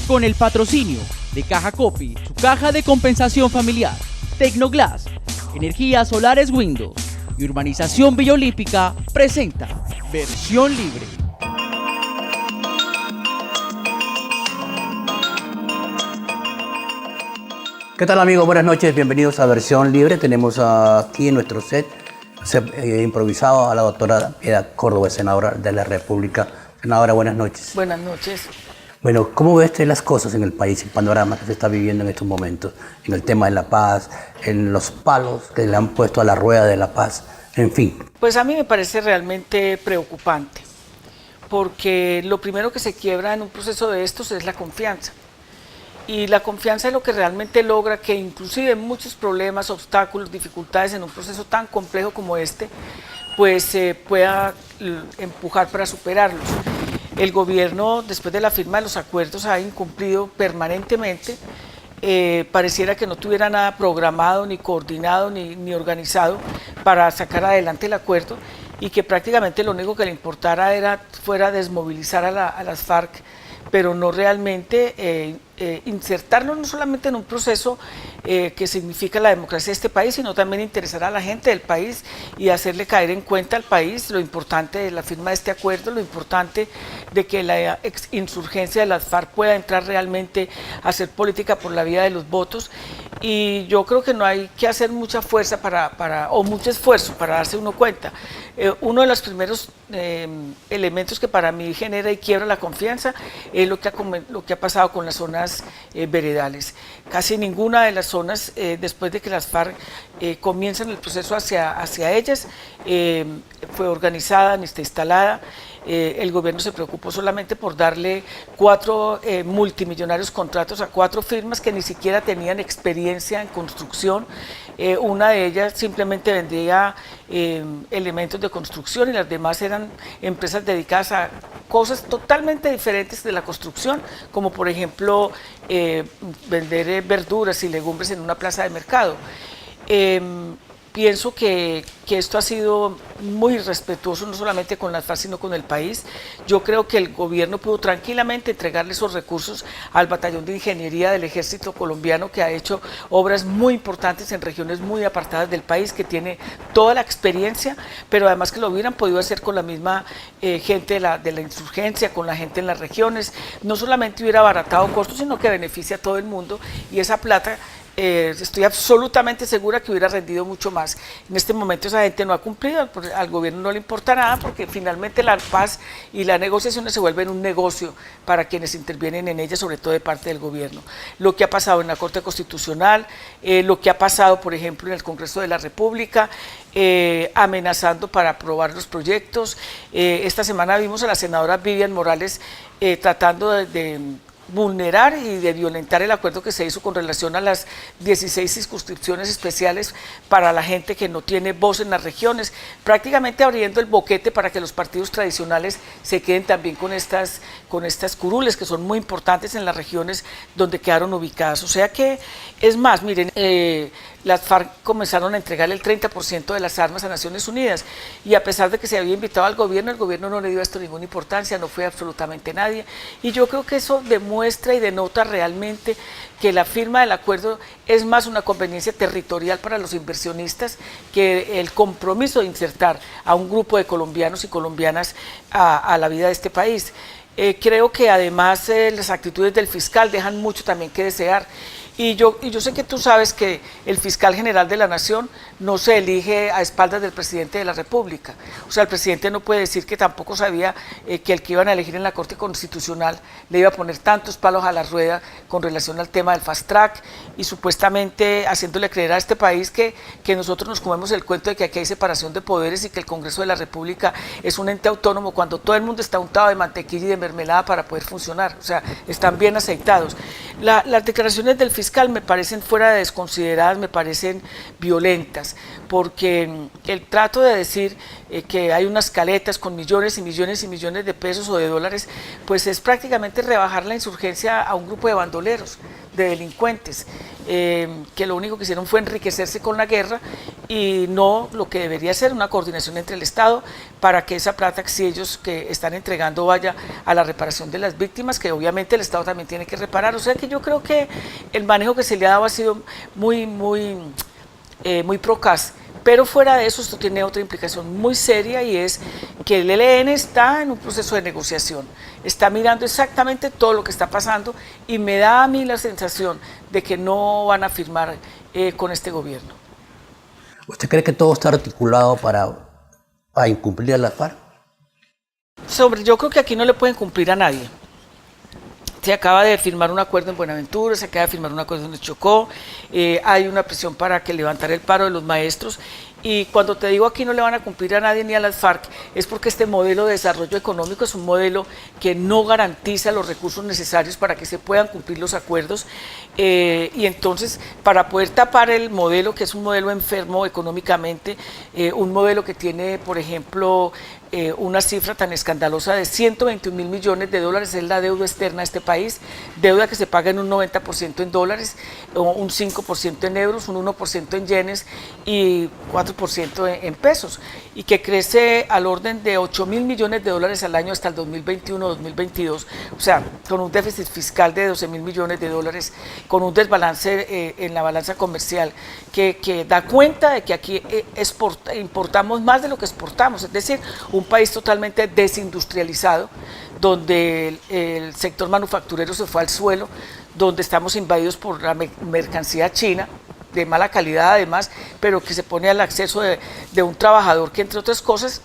Con el patrocinio de Caja Copi, su caja de compensación familiar, Tecnoglass, Energías Solares Windows y Urbanización Villa Olímpica presenta Versión Libre. ¿Qué tal, amigos? Buenas noches, bienvenidos a Versión Libre. Tenemos aquí en nuestro set improvisado a la doctora Piedad Córdoba, senadora de la República. Senadora, buenas noches. Buenas noches. Bueno, ¿cómo ve usted las cosas en el país, el panorama que se está viviendo en estos momentos, en el tema de la paz, en los palos que le han puesto a la rueda de la paz, en fin? Pues a mí me parece realmente preocupante, porque lo primero que se quiebra en un proceso de estos es la confianza. Y la confianza es lo que realmente logra que inclusive muchos problemas, obstáculos, dificultades en un proceso tan complejo como este, pues se pueda empujar para superarlos. El gobierno, después de la firma de los acuerdos, ha incumplido permanentemente. Pareciera que no tuviera nada programado, ni coordinado, ni organizado para sacar adelante el acuerdo, y que prácticamente lo único que le importara fuera desmovilizar a las FARC, pero no realmente insertarnos no solamente en un proceso que significa la democracia de este país, sino también interesar a la gente del país y hacerle caer en cuenta al país lo importante de la firma de este acuerdo, lo importante de que la insurgencia de las FARC pueda entrar realmente a hacer política por la vía de los votos. Y yo creo que no hay que hacer mucha fuerza o mucho esfuerzo para darse uno cuenta. Uno de los primeros elementos que para mí genera y quiebra la confianza es lo que ha pasado con las zonas veredales. Casi ninguna de las zonas, después de que las FARC comienzan el proceso hacia ellas, fue organizada ni está instalada. El gobierno se preocupó solamente por darle 4 multimillonarios contratos a 4 firmas que ni siquiera tenían experiencia en construcción. Una de ellas simplemente vendía elementos de construcción y las demás eran empresas dedicadas a cosas totalmente diferentes de la construcción, como por ejemplo vender verduras y legumbres en una plaza de mercado. Pienso que esto ha sido muy irrespetuoso, no solamente con las FARC, sino con el país. Yo creo que el gobierno pudo tranquilamente entregarle esos recursos al batallón de ingeniería del ejército colombiano, que ha hecho obras muy importantes en regiones muy apartadas del país, que tiene toda la experiencia, pero además que lo hubieran podido hacer con la misma gente de la insurgencia, con la gente en las regiones. No solamente hubiera abaratado costos, sino que beneficia a todo el mundo, y esa plata estoy absolutamente segura que hubiera rendido mucho más. En este momento esa gente no ha cumplido, al gobierno no le importa nada, porque finalmente la paz y la negociación se vuelven un negocio para quienes intervienen en ella, sobre todo de parte del gobierno. Lo que ha pasado en la Corte Constitucional, lo que ha pasado, por ejemplo, en el Congreso de la República, amenazando para aprobar los proyectos. Esta semana vimos a la senadora Vivian Morales tratando de vulnerar y de violentar el acuerdo que se hizo con relación a las 16 circunscripciones especiales para la gente que no tiene voz en las regiones, prácticamente abriendo el boquete para que los partidos tradicionales se queden también con estas curules que son muy importantes en las regiones donde quedaron ubicadas. O sea que, es más, miren, las FARC comenzaron a entregar el 30% de las armas a Naciones Unidas, y a pesar de que se había invitado al gobierno, el gobierno no le dio a esto ninguna importancia, no fue absolutamente nadie, y yo creo que eso demuestra y denota realmente que la firma del acuerdo es más una conveniencia territorial para los inversionistas que el compromiso de insertar a un grupo de colombianos y colombianas a la vida de este país. Creo que además las actitudes del fiscal dejan mucho también que desear. Y yo sé que tú sabes que el fiscal general de la Nación no se elige a espaldas del presidente de la República. O sea, el presidente no puede decir que tampoco sabía que el que iban a elegir en la Corte Constitucional le iba a poner tantos palos a la rueda con relación al tema del fast track, y supuestamente haciéndole creer a este país que nosotros nos comemos el cuento de que aquí hay separación de poderes y que el Congreso de la República es un ente autónomo, cuando todo el mundo está untado de mantequilla y de mermelada para poder funcionar. O sea, están bien aceitados. Las declaraciones del fiscal me parecen fuera de desconsideradas, me parecen violentas, porque el trato de decir que hay unas caletas con millones y millones y millones de pesos o de dólares, pues es prácticamente rebajar la insurgencia a un grupo de bandoleros, de delincuentes, que lo único que hicieron fue enriquecerse con la guerra y no lo que debería ser una coordinación entre el Estado para que esa plata, si ellos que están entregando, vaya a la reparación de las víctimas, que obviamente el Estado también tiene que reparar. O sea que yo creo que el manejo que se le ha dado ha sido muy procaz. Pero fuera de eso, esto tiene otra implicación muy seria, y es que el ELN está en un proceso de negociación, está mirando exactamente todo lo que está pasando, y me da a mí la sensación de que no van a firmar con este gobierno. ¿Usted cree que todo está articulado para incumplir a las FARC? Yo creo que aquí no le pueden cumplir a nadie. Se acaba de firmar un acuerdo en Buenaventura, se acaba de firmar un acuerdo en el Chocó, hay una presión para que levantar el paro de los maestros, y cuando te digo aquí no le van a cumplir a nadie ni a las FARC, es porque este modelo de desarrollo económico es un modelo que no garantiza los recursos necesarios para que se puedan cumplir los acuerdos, y entonces para poder tapar el modelo, que es un modelo enfermo económicamente, un modelo que tiene, por ejemplo, una cifra tan escandalosa de 121.000 millones de dólares es la deuda externa de este país, deuda que se paga en un 90% en dólares, un 5% en euros, un 1% en yenes y 4% en pesos, y que crece al orden de 8.000 millones de dólares al año hasta el 2021-2022, o sea, con un déficit fiscal de 12.000 millones de dólares, con un desbalance en la balanza comercial que da cuenta de que aquí importamos más de lo que exportamos, es decir, un país totalmente desindustrializado, donde el sector manufacturero se fue al suelo, donde estamos invadidos por la mercancía china, de mala calidad además, pero que se pone al acceso de un trabajador que, entre otras cosas,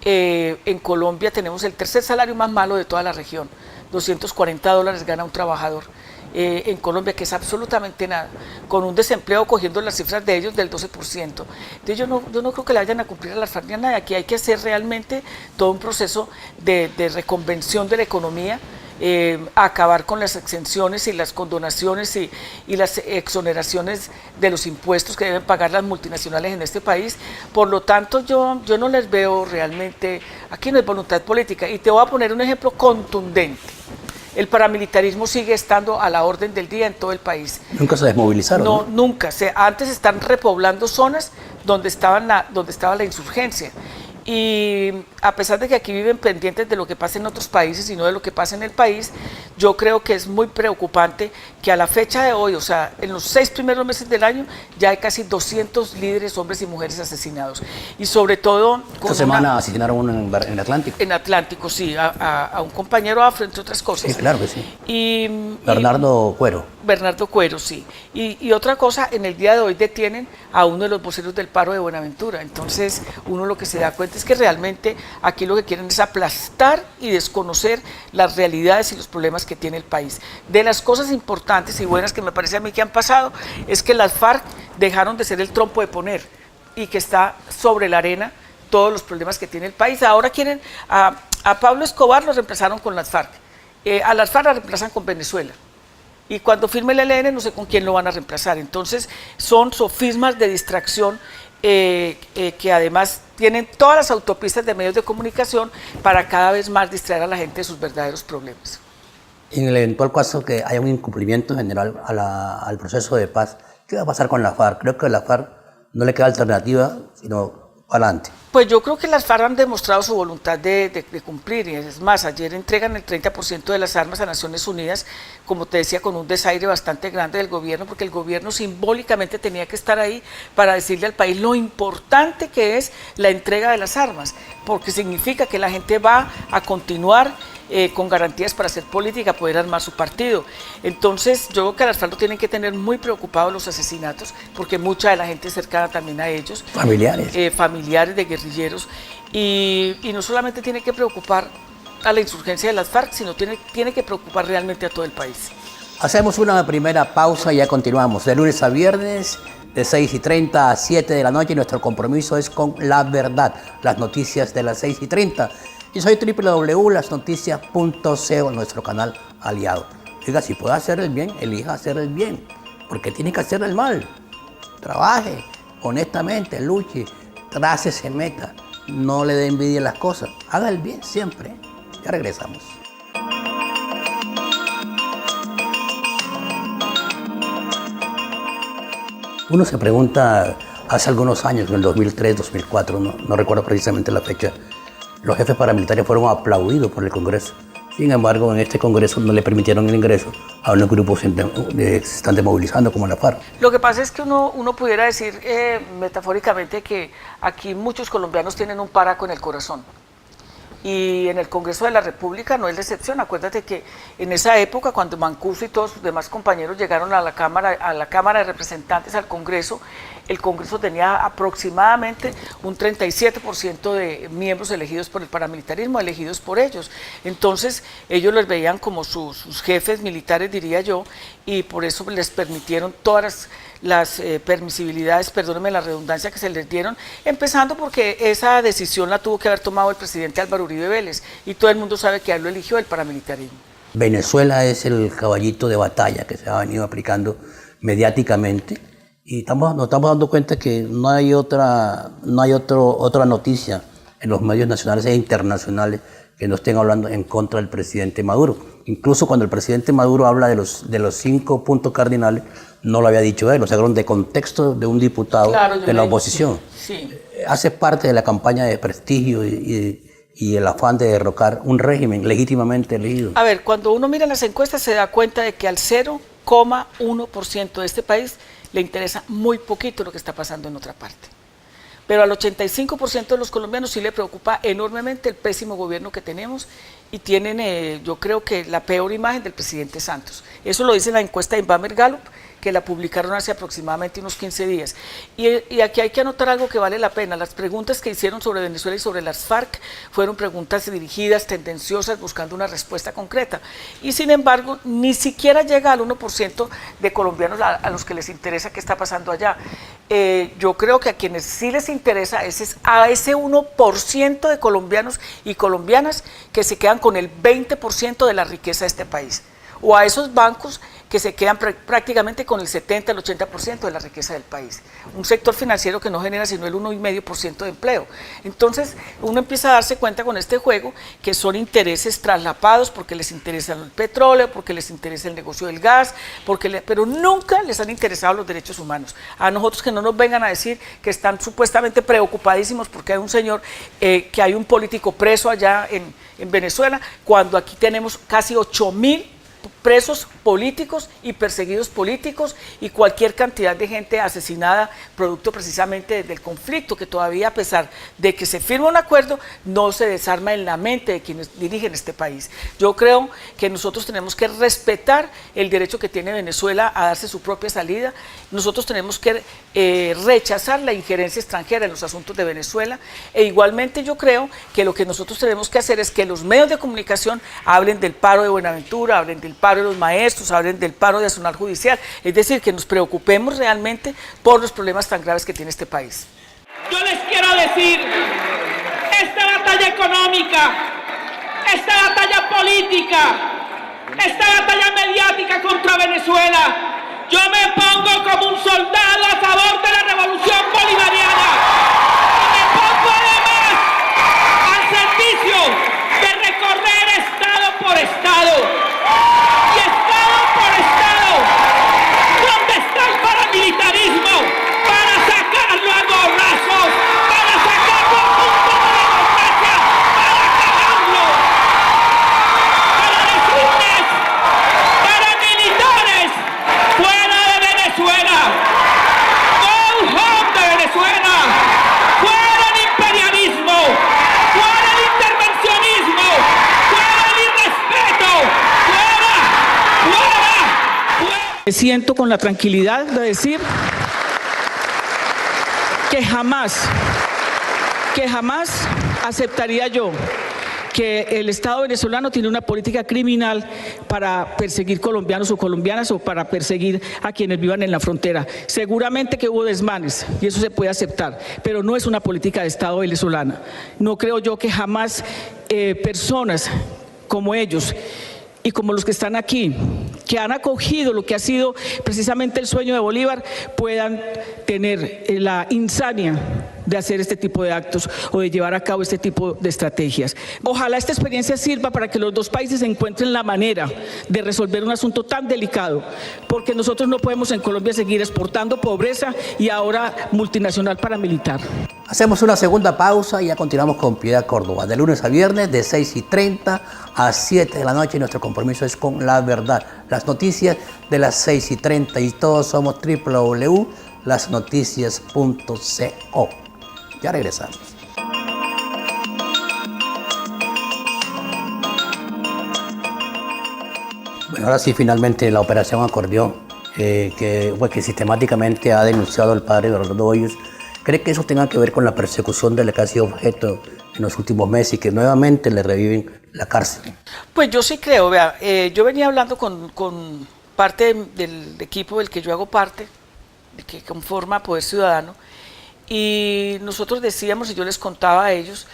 en Colombia tenemos el tercer salario más malo de toda la región, $240 gana un trabajador. En Colombia, que es absolutamente nada, con un desempleo, cogiendo las cifras de ellos, del 12%. Entonces yo no creo que le vayan a cumplir a las FARC ni a nadie. Aquí hay que hacer realmente todo un proceso de reconvención de la economía, acabar con las exenciones y las condonaciones y las exoneraciones de los impuestos que deben pagar las multinacionales en este país. Por lo tanto, yo no les veo realmente, aquí no hay voluntad política, y te voy a poner un ejemplo contundente. El paramilitarismo sigue estando a la orden del día en todo el país. ¿Nunca se desmovilizaron? No, nunca. Antes están repoblando zonas donde estaba la insurgencia. Y a pesar de que aquí viven pendientes de lo que pasa en otros países y no de lo que pasa en el país, yo creo que es muy preocupante que a la fecha de hoy, o sea, en los 6 primeros meses del año, ya hay casi 200 líderes, hombres y mujeres asesinados. Y sobre todo... Esta semana asesinaron uno en Atlántico. En Atlántico, sí, a un compañero afro, entre otras cosas. Sí, claro que sí. Bernardo Cuero, sí. Y otra cosa, en el día de hoy detienen a uno de los voceros del paro de Buenaventura. Entonces, uno lo que se da cuenta es que realmente aquí lo que quieren es aplastar y desconocer las realidades y los problemas que tiene el país. De las cosas importantes y buenas que me parece a mí que han pasado, es que las FARC dejaron de ser el trompo de poner, y que está sobre la arena todos los problemas que tiene el país. Ahora quieren, a Pablo Escobar lo reemplazaron con las FARC, a las FARC la reemplazan con Venezuela. Y cuando firme el ELN no sé con quién lo van a reemplazar. Entonces son sofismas de distracción que además tienen todas las autopistas de medios de comunicación para cada vez más distraer a la gente de sus verdaderos problemas. En el eventual caso que haya un incumplimiento general al proceso de paz, ¿qué va a pasar con la FARC? Creo que a la FARC no le queda alternativa, sino adelante. Pues yo creo que las FARC han demostrado su voluntad de cumplir, y es más, ayer entregan el 30% de las armas a Naciones Unidas, como te decía, con un desaire bastante grande del gobierno, porque el gobierno simbólicamente tenía que estar ahí para decirle al país lo importante que es la entrega de las armas, porque significa que la gente va a continuar con garantías para hacer política, poder armar su partido. Entonces yo creo que a las FARC tienen que tener muy preocupados los asesinatos, porque mucha de la gente cercana también a ellos, familiares de guerrilleros, y no solamente tiene que preocupar a la insurgencia de las FARC, sino tiene que preocupar realmente a todo el país. Hacemos una primera pausa y ya continuamos, de lunes a viernes, de 6:30 a 7 de la noche, y nuestro compromiso es con la verdad, las noticias de las 6:30. Yo soy www.lasnoticias.co, nuestro canal aliado. Oiga, si puede hacer el bien, elija hacer el bien, porque tiene que hacer el mal. Trabaje honestamente, luche, trácese meta, no le dé envidia a las cosas, haga el bien siempre. Ya regresamos. Uno se pregunta Hace algunos años, en el 2003, 2004, no recuerdo precisamente la fecha, los jefes paramilitares fueron aplaudidos por el Congreso. Sin embargo, en este Congreso no le permitieron el ingreso a unos grupos que se están desmovilizando como la FARC. Lo que pasa es que uno pudiera decir metafóricamente que aquí muchos colombianos tienen un paraco en el corazón. Y en el Congreso de la República no es la excepción. Acuérdate que en esa época, cuando Mancuso y todos sus demás compañeros llegaron a la Cámara de Representantes, al Congreso, el Congreso tenía aproximadamente un 37% de miembros elegidos por el paramilitarismo, elegidos por ellos. Entonces, ellos los veían como sus jefes militares, diría yo, y por eso les permitieron todas las permisibilidades, perdónenme la redundancia, que se les dieron, empezando porque esa decisión la tuvo que haber tomado el presidente Álvaro Uribe Vélez, y todo el mundo sabe que a él lo eligió el paramilitarismo. Venezuela es el caballito de batalla que se ha venido aplicando mediáticamente, y nos estamos dando cuenta que no hay otra noticia en los medios nacionales e internacionales que no estén hablando en contra del presidente Maduro. Incluso cuando el presidente Maduro habla de los 5 puntos cardinales, no lo había dicho él, lo sacaron de contexto de un diputado de la oposición. Sí. Hace parte de la campaña de prestigio y el afán de derrocar un régimen legítimamente elegido. A ver, cuando uno mira las encuestas se da cuenta de que al 0,1% de este país le interesa muy poquito lo que está pasando en otra parte. Pero al 85% de los colombianos sí le preocupa enormemente el pésimo gobierno que tenemos, y tienen, yo creo que la peor imagen del presidente Santos. Eso lo dice la encuesta de Inbamer Gallup, que la publicaron hace aproximadamente unos 15 días. Y aquí hay que anotar algo que vale la pena. Las preguntas que hicieron sobre Venezuela y sobre las FARC fueron preguntas dirigidas, tendenciosas, buscando una respuesta concreta. Y sin embargo, ni siquiera llega al 1% de colombianos a los que les interesa qué está pasando allá. Yo creo que a quienes sí les interesa es a ese 1% de colombianos y colombianas que se quedan con el 20% de la riqueza de este país, o a esos bancos que se quedan prácticamente con el 70, el 80% de la riqueza del país. Un sector financiero que no genera sino el 1,5% de empleo. Entonces, uno empieza a darse cuenta con este juego que son intereses traslapados porque les interesa el petróleo, porque les interesa el negocio del gas, pero nunca les han interesado los derechos humanos. A nosotros que no nos vengan a decir que están supuestamente preocupadísimos porque hay un señor, que hay un político preso allá en Venezuela, cuando aquí tenemos casi 8.000 presos políticos y perseguidos políticos y cualquier cantidad de gente asesinada producto precisamente del conflicto, que todavía, a pesar de que se firma un acuerdo, no se desarma en la mente de quienes dirigen este país. Yo creo que nosotros tenemos que respetar el derecho que tiene Venezuela a darse su propia salida. Nosotros tenemos que rechazar la injerencia extranjera en los asuntos de Venezuela, e igualmente yo creo que lo que nosotros tenemos que hacer es que los medios de comunicación hablen del paro de Buenaventura, hablen del paro de los maestros, hablen del paro de Accionar Judicial, es decir, que nos preocupemos realmente por los problemas tan graves que tiene este país. Yo les quiero decir, esta batalla económica, esta batalla política, esta batalla mediática contra Venezuela, yo me pongo como un soldado a favor de la revolución bolivariana. Y me pongo además al servicio de recorrer estado por estado. Y estado por estado, ¿dónde está el paramilitarismo? Para sacarlo a gorrazos, para sacarlo a punto de la democracia, para acabarlo. Para decirles, paramilitares, fuera de Venezuela, go home de Venezuela, fuera el imperialismo, fuera el intervencionismo, fuera el irrespeto, fuera. Me siento con la tranquilidad de decir que jamás aceptaría yo que el Estado venezolano tiene una política criminal para perseguir colombianos o colombianas, o para perseguir a quienes vivan en la frontera. Seguramente que hubo desmanes y eso se puede aceptar, pero no es una política de Estado venezolana. No creo yo que jamás personas como ellos y como los que están aquí, que han acogido lo que ha sido precisamente el sueño de Bolívar, puedan tener la insania de hacer este tipo de actos o de llevar a cabo este tipo de estrategias. Ojalá esta experiencia sirva para que los dos países encuentren la manera de resolver un asunto tan delicado, porque nosotros no podemos en Colombia seguir exportando pobreza y ahora multinacional paramilitar. Hacemos una segunda pausa y ya continuamos con Piedad Córdoba, de lunes a viernes de 6:30 a 7 de la noche. Y nuestro compromiso es con la verdad. Las noticias de las 6:30 y todos somos www.lasnoticias.co. Ya regresamos. Bueno, ahora sí, finalmente la operación Acordeón, que sistemáticamente ha denunciado el padre Bernardo Hoyos. ¿Cree que eso tenga que ver con la persecución de la que ha sido objeto en los últimos meses y que nuevamente le reviven la cárcel? Pues yo sí creo, vea, yo venía hablando con parte del equipo del que yo hago parte, que conforma Poder Ciudadano, y nosotros decíamos, y yo les contaba a ellos,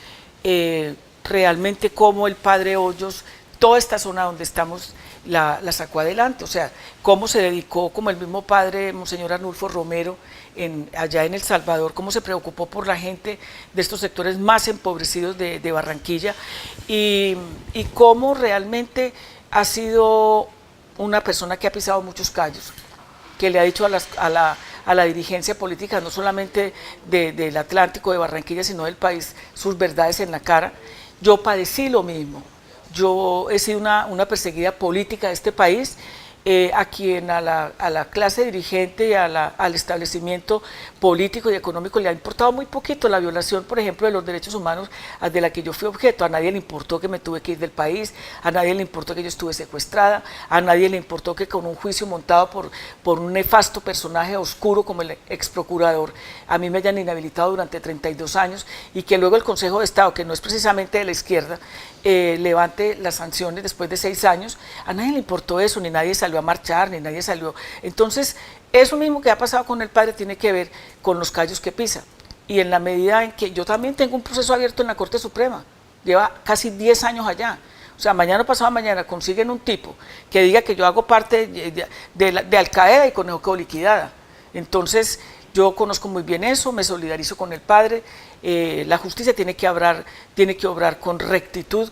realmente cómo el padre Hoyos, toda esta zona donde estamos, la sacó adelante, o sea, cómo se dedicó, como el mismo padre, Monseñor Arnulfo Romero, allá en El Salvador, cómo se preocupó por la gente de estos sectores más empobrecidos de Barranquilla, y cómo realmente ha sido una persona que ha pisado muchos callos, que le ha dicho a la dirigencia política, no solamente del Atlántico, de Barranquilla, sino del país, sus verdades en la cara. Yo padecí lo mismo. Yo he sido una perseguida política de este país, a quien a la clase dirigente y al establecimiento político y económico le ha importado muy poquito la violación, por ejemplo, de los derechos humanos de la que yo fui objeto. A nadie le importó que me tuve que ir del país, a nadie le importó que yo estuve secuestrada, a nadie le importó que con un juicio montado por un nefasto personaje oscuro como el ex procurador, a mí me hayan inhabilitado durante 32 años y que luego el Consejo de Estado, que no es precisamente de la izquierda, levante las sanciones después de 6 años. A nadie le importó eso, ni nadie salió a marchar, ni nadie salió. Entonces, eso mismo que ha pasado con el padre tiene que ver con los callos que pisa. Y en la medida en que yo también tengo un proceso abierto en la Corte Suprema, lleva casi 10 años allá. O sea, mañana o pasado mañana consiguen un tipo que diga que yo hago parte de Al Qaeda y Conejo quedó liquidada. Entonces, yo conozco muy bien eso, me solidarizo con el padre. La justicia tiene que obrar con rectitud,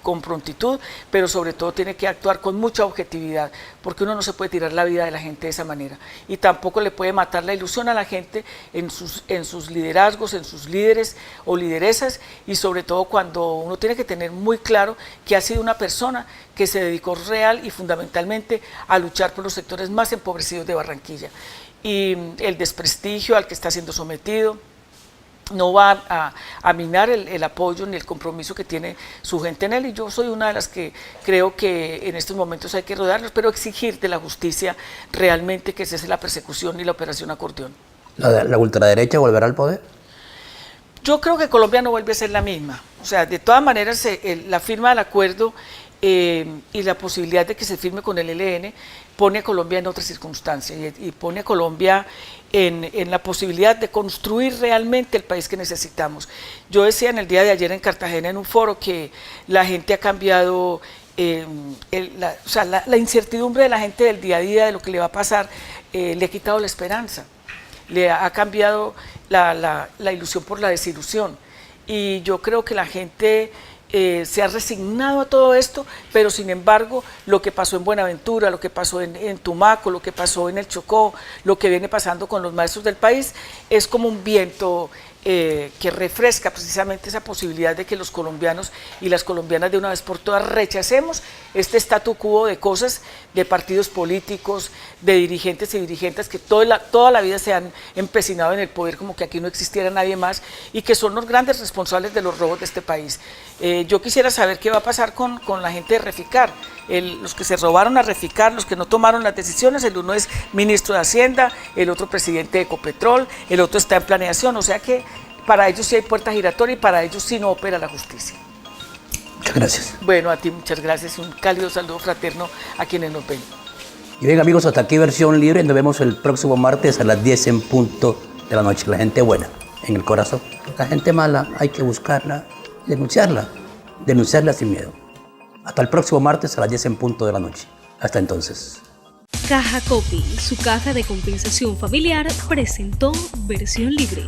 con prontitud, pero sobre todo tiene que actuar con mucha objetividad, porque uno no se puede tirar la vida de la gente de esa manera. Y tampoco le puede matar la ilusión a la gente en sus liderazgos, en sus líderes o lideresas, y sobre todo cuando uno tiene que tener muy claro que ha sido una persona que se dedicó real y fundamentalmente a luchar por los sectores más empobrecidos de Barranquilla. Y el desprestigio al que está siendo sometido no va a minar el apoyo ni el compromiso que tiene su gente en él, y yo soy una de las que creo que en estos momentos hay que rodearlos, pero exigir de la justicia realmente que cese la persecución y la operación Acordeón. ¿La ultraderecha volverá al poder? Yo creo que Colombia no vuelve a ser la misma. O sea, de todas maneras, la firma del acuerdo y la posibilidad de que se firme con el ELN pone a Colombia en otra circunstancia y pone a Colombia en la posibilidad de construir realmente el país que necesitamos. Yo decía en el día de ayer en Cartagena en un foro que la gente ha cambiado, la incertidumbre de la gente del día a día, de lo que le va a pasar, le ha quitado la esperanza, le ha cambiado la ilusión por la desilusión, y yo creo que la gente se ha resignado a todo esto, pero sin embargo lo que pasó en Buenaventura, lo que pasó en Tumaco, lo que pasó en el Chocó, lo que viene pasando con los maestros del país es como un viento que refresca precisamente esa posibilidad de que los colombianos y las colombianas de una vez por todas rechacemos este statu quo de cosas, de partidos políticos, de dirigentes y dirigentes que toda la vida se han empecinado en el poder como que aquí no existiera nadie más y que son los grandes responsables de los robos de este país. Yo quisiera saber qué va a pasar con la gente de Reficar, los que se robaron a Reficar, los que no tomaron las decisiones. El uno es ministro de Hacienda, el otro presidente de Ecopetrol, el otro está en planeación, o sea que para ellos sí hay puerta giratoria y para ellos sí no opera la justicia. Muchas gracias. Bueno, a ti muchas gracias, un cálido saludo fraterno a quienes nos ven. Y bien amigos, hasta aquí Versión Libre, nos vemos el próximo martes a las 10 en punto de la noche. La gente buena en el corazón, la gente mala hay que buscarla, denunciarla sin miedo. Hasta el próximo martes a las 10 en punto de la noche. Hasta entonces. Caja Copy, su caja de compensación familiar, presentó Versión Libre.